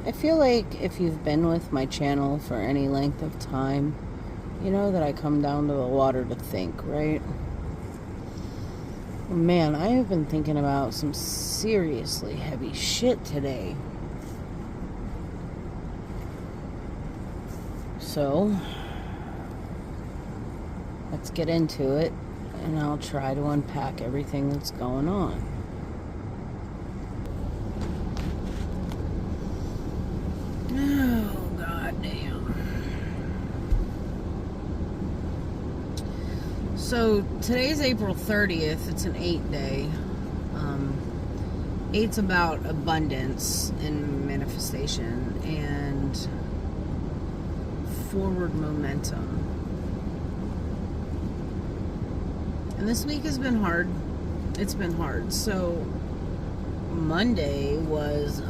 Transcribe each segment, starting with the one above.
I feel like if you've been with my channel for any length of time, you know that I come down to the water to think, right? Man, I have been thinking about some seriously heavy shit today. So, let's get into it, and I'll try to unpack everything that's going on. Oh, goddamn. So, today's April 30th. It's an 8-day. 8's about abundance and manifestation and forward momentum. And this week has been hard. It's been hard. So Monday was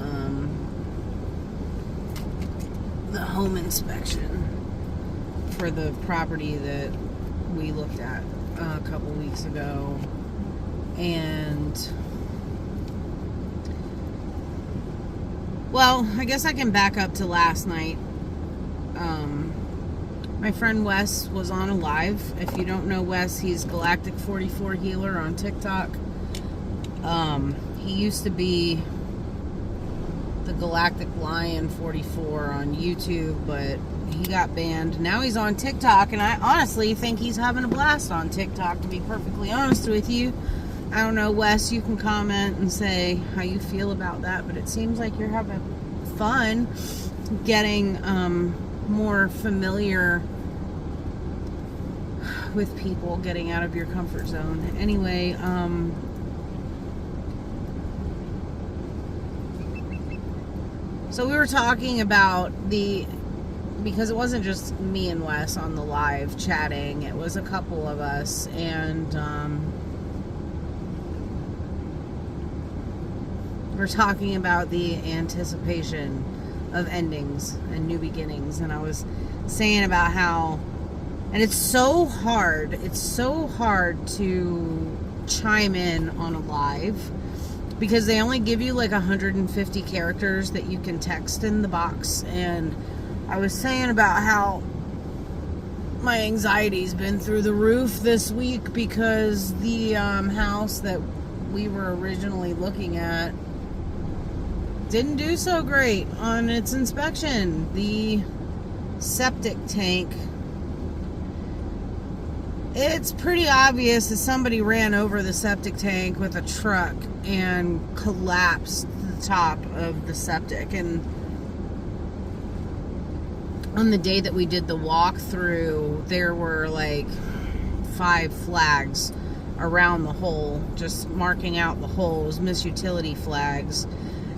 the home inspection for the property that we looked at a couple weeks ago. And well, I guess I can back up to last night. My friend Wes was on a live. If you don't know Wes, he's Galactic 44 Healer on TikTok. He used to be the Galactic Lion 44 on YouTube, but he got banned. Now he's on TikTok, and I honestly think he's having a blast on TikTok, to be perfectly honest with you. I don't know, Wes, you can comment and say how you feel about that, but it seems like you're having fun getting more familiar with people, getting out of your comfort zone. Anyway, so we were talking about because it wasn't just me and Wes on the live chatting, it was a couple of us, and we're talking about the anticipation of endings and new beginnings. And I was saying about how, and it's so hard to chime in on a live because they only give you like 150 characters that you can text in the box. And I was saying about how my anxiety's been through the roof this week because the house that we were originally looking at didn't do so great on its inspection. The septic tank, it's pretty obvious that somebody ran over the septic tank with a truck and collapsed the top of the septic. And on the day that we did the walkthrough, there were like 5 flags around the hole, just marking out the holes, misutility flags.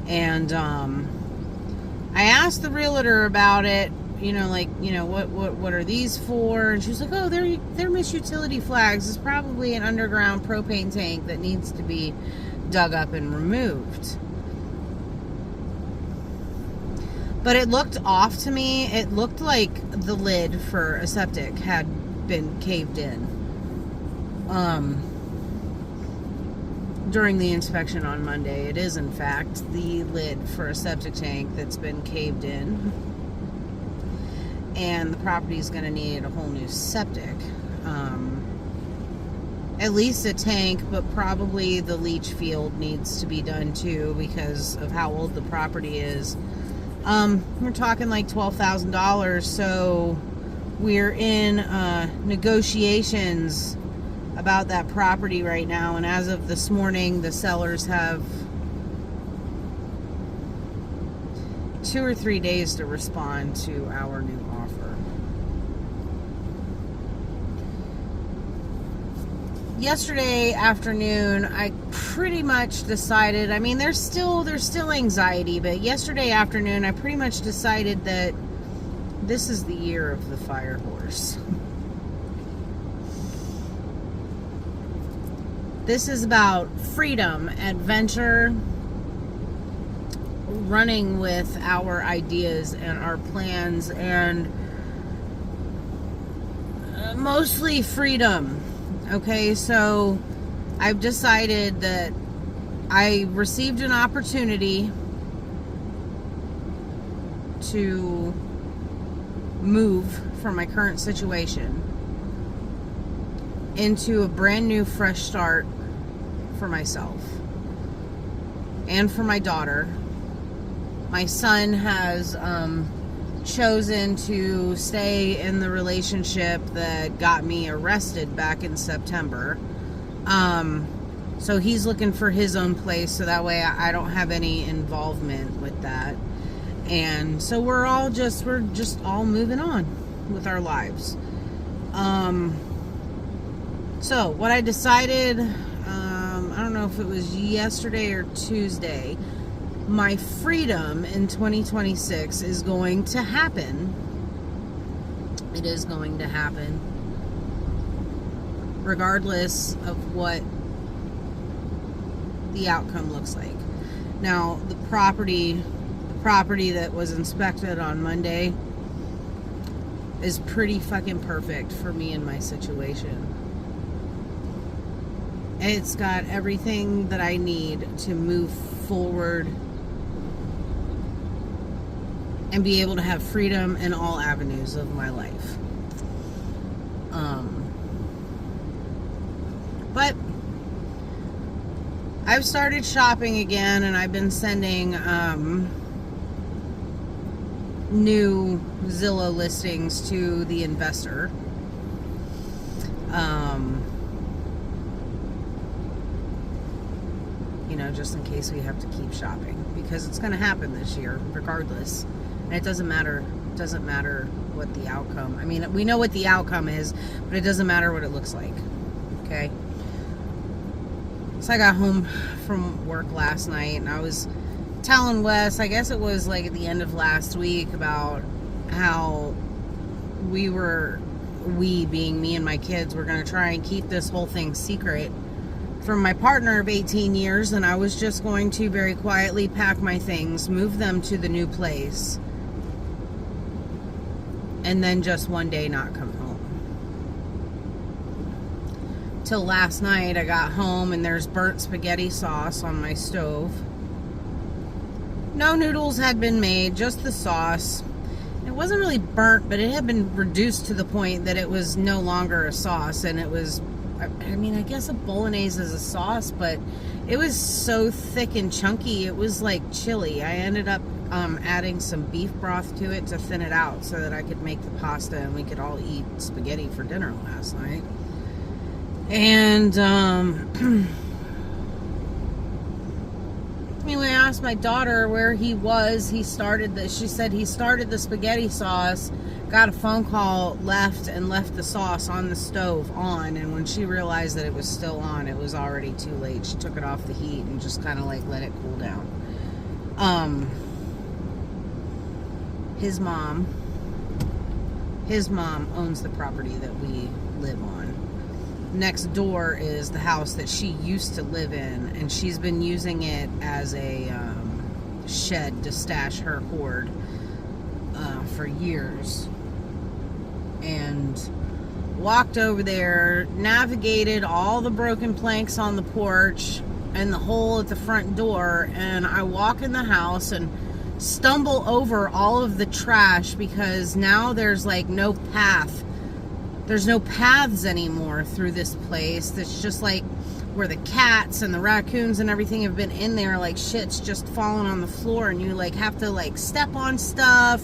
And I asked the realtor about it, what are these for? And she was like, oh, they're misutility flags. It's probably an underground propane tank that needs to be dug up and removed. But it looked off to me. It looked like the lid for a septic had been caved in. During the inspection on Monday, it is in fact the lid for a septic tank that's been caved in, and the property is going to need a whole new septic, at least a tank, but probably the leach field needs to be done too because of how old the property is. We're talking like $12,000, so we're in negotiations about that property right now, and as of this morning, the sellers have 2 or 3 days to respond to our new offer. Yesterday afternoon, I pretty much decided, I mean, there's still anxiety, but yesterday afternoon, I pretty much decided that this is the year of the fire horse. This is about freedom, adventure, running with our ideas and our plans, and mostly freedom. Okay, so I've decided that I received an opportunity to move from my current situation into a brand new fresh start for myself and for my daughter. My son has chosen to stay in the relationship that got me arrested back in September. So he's looking for his own place, so that way I don't have any involvement with that. And so we're just all moving on with our lives. So what I decided, I don't know if it was yesterday or Tuesday, my freedom in 2026 is going to happen. It is going to happen, regardless of what the outcome looks like. Now, the property that was inspected on Monday is pretty fucking perfect for me and my situation. It's got everything that I need to move forward and be able to have freedom in all avenues of my life. But I've started shopping again, and I've been sending new Zillow listings to the investor. Just in case we have to keep shopping, because it's going to happen this year regardless, and it doesn't matter what the outcome. I mean, we know what the outcome is, but it doesn't matter what it looks like. Okay, so I got home from work last night, and I was telling Wes, I guess it was like at the end of last week, about how we being me and my kids, were going to try and keep this whole thing secret from my partner of 18 years, and I was just going to very quietly pack my things, move them to the new place, and then just one day not come home. Till last night, I got home and there's burnt spaghetti sauce on my stove. No noodles had been made, just the sauce. It wasn't really burnt, but it had been reduced to the point that it was no longer a sauce, and it was, I mean, I guess a bolognese is a sauce, but it was so thick and chunky, it was like chili. I ended up adding some beef broth to it to thin it out so that I could make the pasta and we could all eat spaghetti for dinner last night. And anyway, I asked my daughter where he was. She said he started the spaghetti sauce, got a phone call, left the sauce on the stove on, and when she realized that it was still on, it was already too late. She took it off the heat and just kind of like let it cool down. His mom owns the property that we live on. Next door is the house that she used to live in, and she's been using it as a shed to stash her hoard for years. And walked over there, navigated all the broken planks on the porch and the hole at the front door, and I walk in the house and stumble over all of the trash, because now there's like no path. There's no paths anymore through this place. That's just like where the cats and the raccoons and everything have been in there, like shit's just falling on the floor, and you like have to like step on stuff.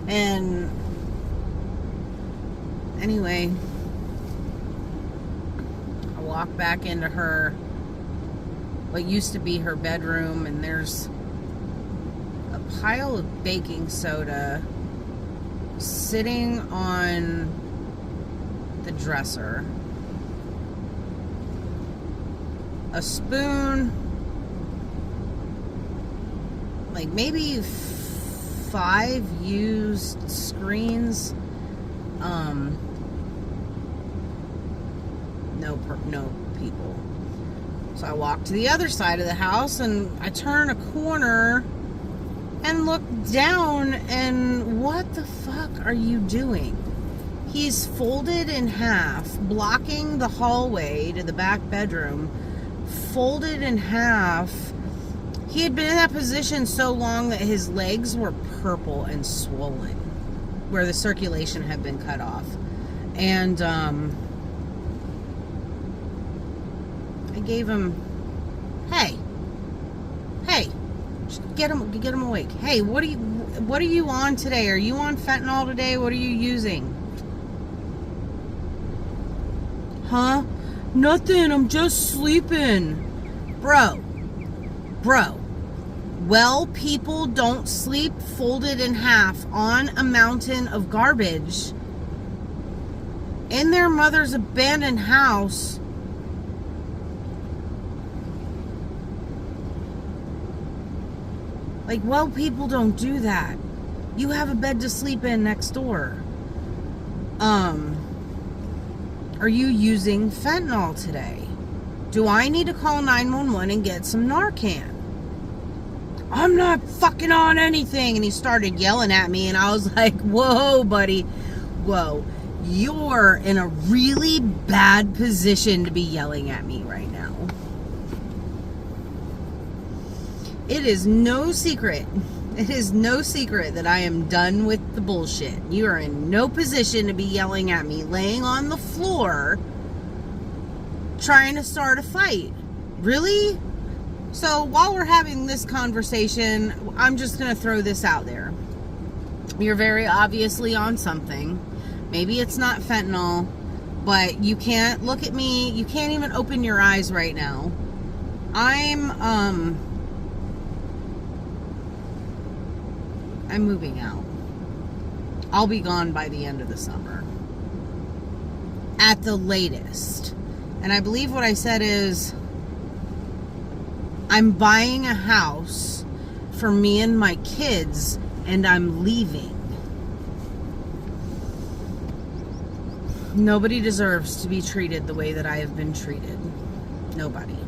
And anyway, I walk back into what used to be her bedroom, and there's a pile of baking soda sitting on the dresser, a spoon, like maybe 5 used screens, no people. So I walk to the other side of the house, and I turn a corner and look down, and what the fuck are you doing? He's folded in half, blocking the hallway to the back bedroom, folded in half. He had been in that position so long that his legs were purple and swollen, where the circulation had been cut off. And I gave him, hey, just get him awake. Hey, what are you on today? Are you on fentanyl today? What are you using? Huh? Nothing. I'm just sleeping. Bro. Well, people don't sleep folded in half on a mountain of garbage in their mother's abandoned house. Like, well, people don't do that. You have a bed to sleep in next door. Are you using fentanyl today? Do I need to call 911 and get some Narcan? I'm not fucking on anything. And he started yelling at me, and I was like, whoa, buddy. Whoa. You're in a really bad position to be yelling at me right now. It is no secret. It is no secret that I am done with the bullshit. You are in no position to be yelling at me, laying on the floor, trying to start a fight. Really? So while we're having this conversation, I'm just going to throw this out there. You're very obviously on something. Maybe it's not fentanyl, but you can't look at me. You can't even open your eyes right now. I'm moving out. I'll be gone by the end of the summer. At the latest. And I believe what I said is, I'm buying a house for me and my kids, and I'm leaving. Nobody deserves to be treated the way that I have been treated. Nobody.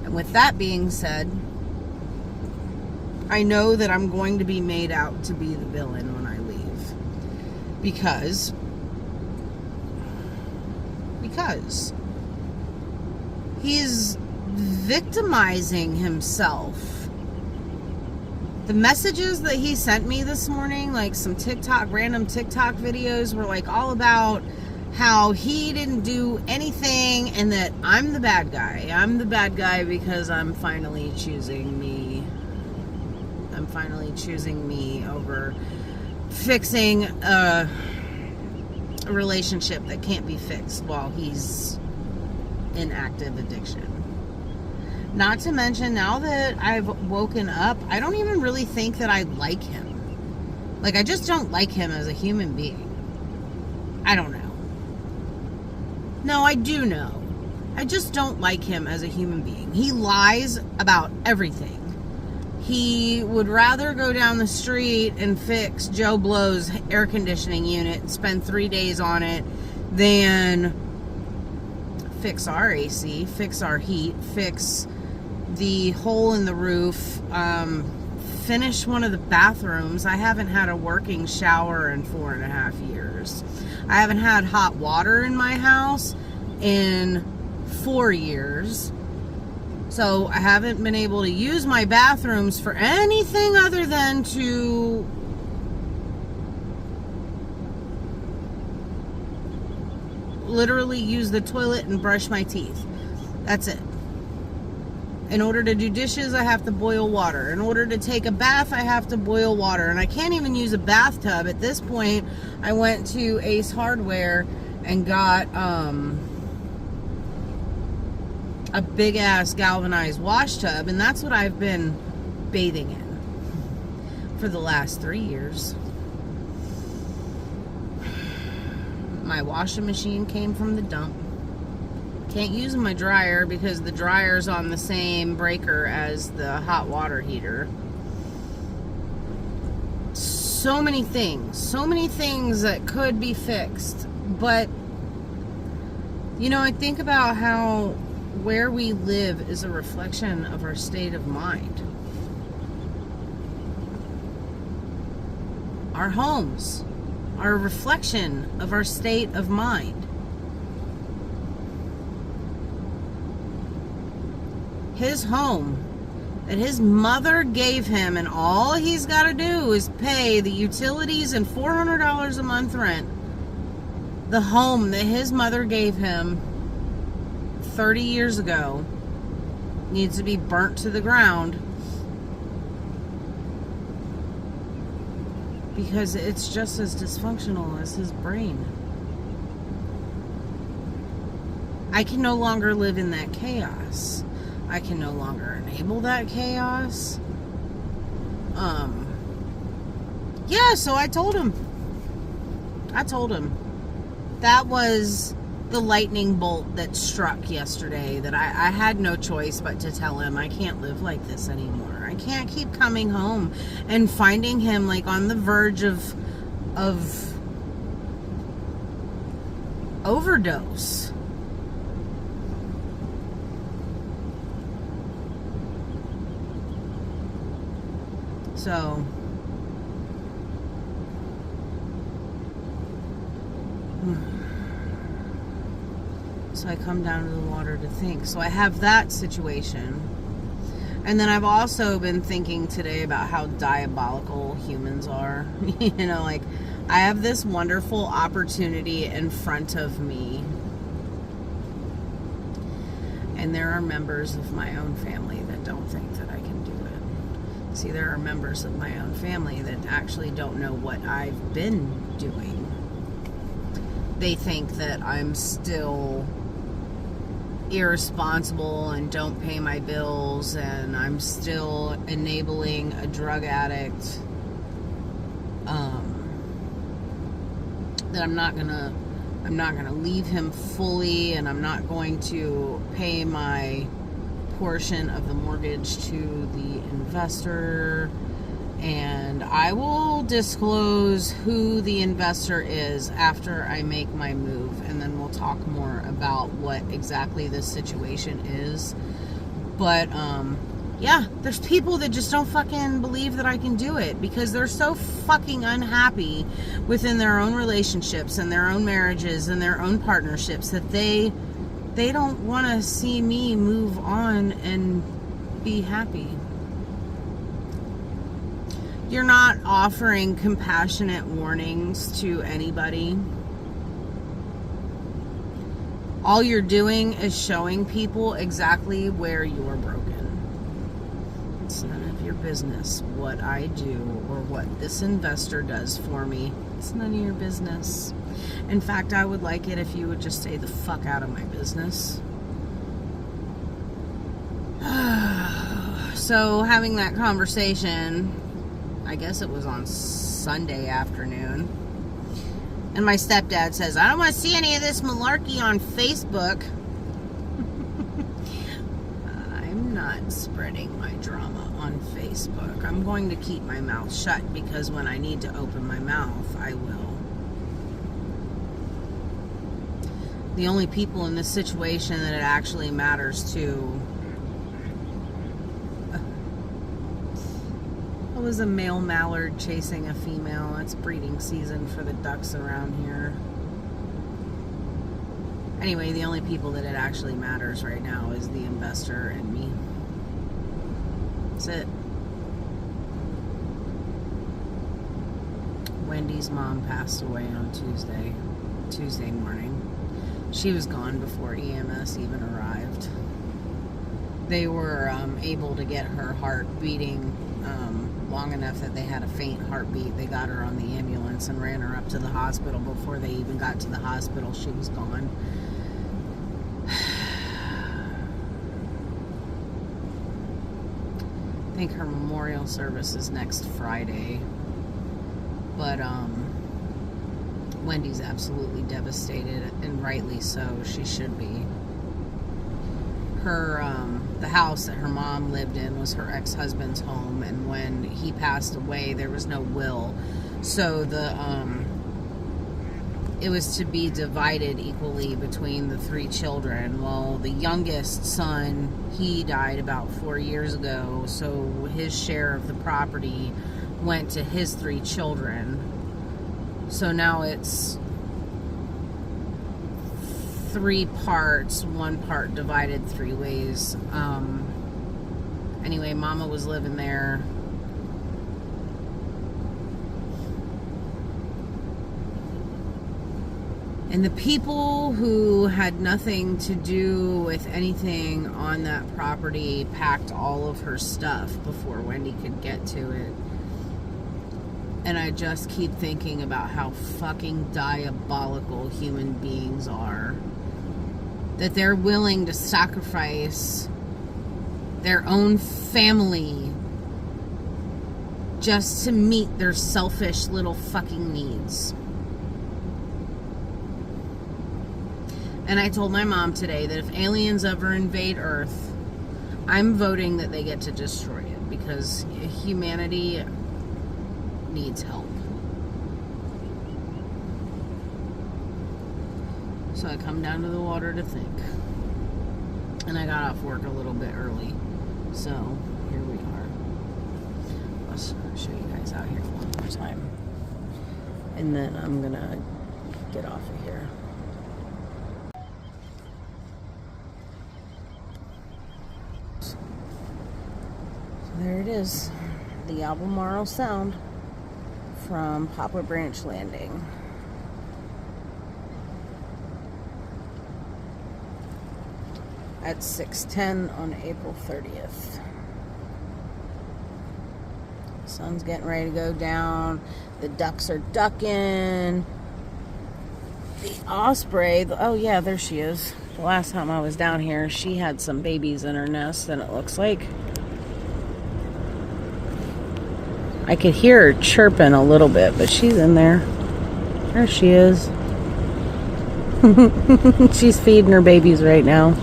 And with that being said, I know that I'm going to be made out to be the villain when I leave. Because he's victimizing himself. The messages that he sent me this morning, like some random TikTok videos, were like all about how he didn't do anything and that I'm the bad guy. I'm the bad guy because I'm finally choosing me. I'm finally choosing me over fixing a relationship that can't be fixed while he's in active addiction. Not to mention, now that I've woken up, I don't even really think that I like him. Like, I just don't like him as a human being. I don't know. No, I do know. I just don't like him as a human being. He lies about everything. He would rather go down the street and fix Joe Blow's air conditioning unit and spend 3 days on it than fix our AC, fix our heat, fix the hole in the roof, finish one of the bathrooms. I haven't had a working shower in 4.5 years. I haven't had hot water in my house in 4 years. So I haven't been able to use my bathrooms for anything other than to literally use the toilet and brush my teeth. That's it. In order to do dishes, I have to boil water. In order to take a bath, I have to boil water. And I can't even use a bathtub. At this point, I went to Ace Hardware and got a big ass galvanized wash tub, and that's what I've been bathing in for the last 3 years. My washing machine came from the dump. Can't use my dryer because the dryer's on the same breaker as the hot water heater. So many things that could be fixed. But you know, I think about how where we live is a reflection of our state of mind. Our homes are a reflection of our state of mind. His home that his mother gave him, and all he's got to do is pay the utilities and $400 a month rent. The home that his mother gave him 30 years ago needs to be burnt to the ground because it's just as dysfunctional as his brain. I can no longer live in that chaos. I can no longer enable that chaos. Yeah, so I told him. That was the lightning bolt that struck yesterday, that I had no choice but to tell him I can't live like this anymore. I can't keep coming home and finding him like on the verge of overdose. So I come down to the water to think. So I have that situation. And then I've also been thinking today about how diabolical humans are. You know, like, I have this wonderful opportunity in front of me. And there are members of my own family that don't think that I can do it. See, there are members of my own family that actually don't know what I've been doing. They think that I'm still irresponsible and don't pay my bills, and I'm still enabling a drug addict, that I'm not gonna leave him fully, and I'm not going to pay my portion of the mortgage to the investor, and I will disclose who the investor is after I make my move, and then we'll talk more about what exactly this situation is. But yeah, there's people that just don't fucking believe that I can do it because they're so fucking unhappy within their own relationships and their own marriages and their own partnerships that they don't want to see me move on and be happy. You're not offering compassionate warnings to anybody. All you're doing is showing people exactly where you're broken. It's none of your business what I do or what this investor does for me. It's none of your business. In fact, I would like it if you would just stay the fuck out of my business. So, having that conversation, I guess it was on Sunday afternoon, and my stepdad says, I don't want to see any of this malarkey on Facebook. I'm not spreading my drama on Facebook. I'm going to keep my mouth shut because when I need to open my mouth, I will. The only people in this situation that it actually matters to was a male mallard chasing a female. It's breeding season for the ducks around here. Anyway, the only people that it actually matters right now is the investor and me. That's it. Wendy's mom passed away on Tuesday morning. She was gone before EMS even arrived. They were able to get her heart beating long enough that they had a faint heartbeat. They got her on the ambulance and ran her up to the hospital. Before they even got to the hospital, she was gone. I think her memorial service is next Friday. But Wendy's absolutely devastated, and rightly so. She should be. The house that her mom lived in was her ex-husband's home, and when he passed away, there was no will, so it was to be divided equally between the 3 children. Well, the youngest son, he died about 4 years ago, so his share of the property went to his 3 children. So now it's 3 parts, 1 part divided 3 ways. Anyway, Mama was living there. And the people who had nothing to do with anything on that property packed all of her stuff before Wendy could get to it. And I just keep thinking about how fucking diabolical human beings are. That they're willing to sacrifice their own family just to meet their selfish little fucking needs. And I told my mom today that if aliens ever invade Earth, I'm voting that they get to destroy it because humanity needs help. So I come down to the water to think. And I got off work a little bit early. So here we are. Let's show you guys out here one more time. And then I'm gonna get off of here. There it is, the Albemarle Sound from Poplar Branch Landing. At 6:10 on April 30th. Sun's getting ready to go down. The ducks are ducking. The osprey, oh yeah, there she is. The last time I was down here, she had some babies in her nest, and it looks like I could hear her chirping a little bit, but she's in there. There she is. She's feeding her babies right now.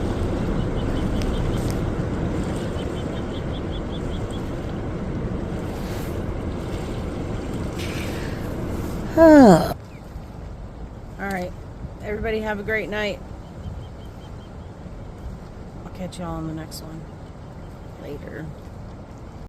Alright. Everybody have a great night. I'll catch y'all on the next one. Later.